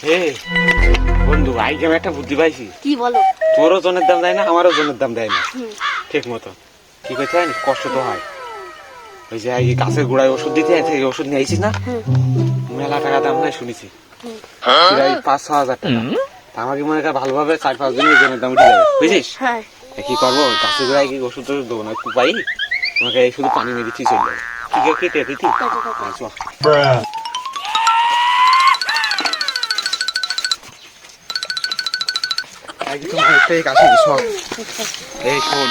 হে বন্ধু, আজকে আমি একটা বুদ্ধি পাইছি। কি বলো? তোর ওজনের দাম দেয় না, আমার ওজনের দাম দেয় না ঠিক মতো। কি করতে হয়, কষ্ট তো হয়। ওই যে এই গাছের গোড়ায় ওষুধ দিতে আছে, এই ওষুধ নিয়ে আইছিস না, মেলা টাকা দাম নাই শুনেছি, প্রায় 5-6 হাজার টাকা। আমাকে মনে হয় ভালোভাবে 4-5 দিনের ওজনের দাম উঠে যাবে, বুঝিস? হ্যাঁ। কি করবো, গাছের গোড়ায় কি ওষুধ টষুধ দেবো না, কুপাই তোমাকে শুধু পানি মেরে দিচ্ছি, চলবে। কি কেটে দিতি এই শোন,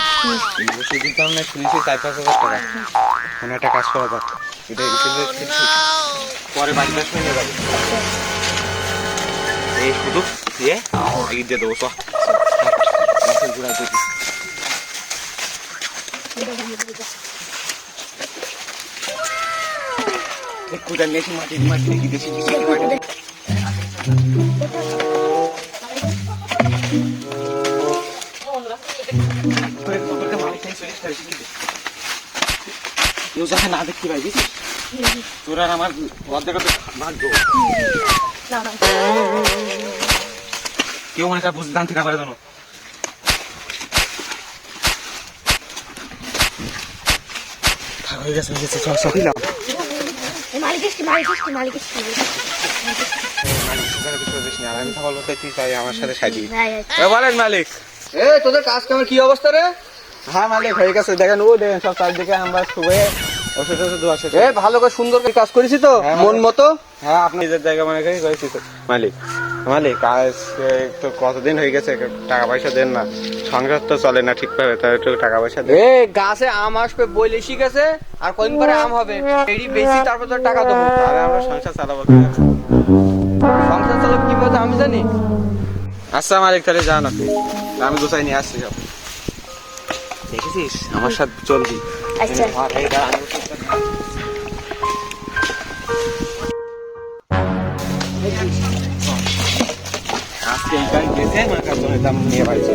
ওষুধ দিতাম না শুনেছি 4-5 হাজার টাকা। কোনো একটা কাজ করা যাক, এটা পরে বাড়িতে আসলে নিয়ে যাবে। এই শুধু দিয়ে দিয়ে দেবো, চ গাছের গোড়ায় দেখি। কোথায় নেছি মাটি মাটি দেখি দেশি মাটি। কেউ যাতে না দেখতে পাই, বুঝছিস? তোর আর আমার অর্ধেক ভাগ্য। কেউ মনে হয় বুঝতে জানতে না পারে জানো। হয়ে গেছে সকিলাম। আমি সকাল বলতেছি তাই আমার সাথে সাজি বলেন মালিক। তোদের কাজ কামের কি অবস্থা রে? হ্যাঁ মালিক, হয়ে গেছে। দেখেন ও দেখেন সব চারদিকে আমরা শুয়ে ওষুধ দেওয়া শেষ। ভালো করে সুন্দর করে কাজ করেছি তো মন মতো। হ্যাঁ, আপনি নিজের জায়গা মনে করে করেছি তো মালিক। মালিক কাজ তো কতদিন হয়ে গেছে, টাকা পয়সা দেন না, সংসার তো চলে না ঠিকভাবে, তাই একটু টাকা পয়সা দেন। গাছে আম আসবে বলে শিখেছে, আর কদিন পরে আম হবে, এটি বেশি তারপর তোর টাকা দেবো। আরে আমরা সংসার চালাবো, সংসার চালাবো কি বলতে আমি জানি। আচ্ছা মালিক, তাহলে যান আপনি, আমি গোছাই নিয়ে আসছি সব। দেখেছিস আমার সাথে চলবি। আচ্ছা। আজকে এই গাড়ি গেছে আমার কাছে দাম নিয়ে বাড়িছে।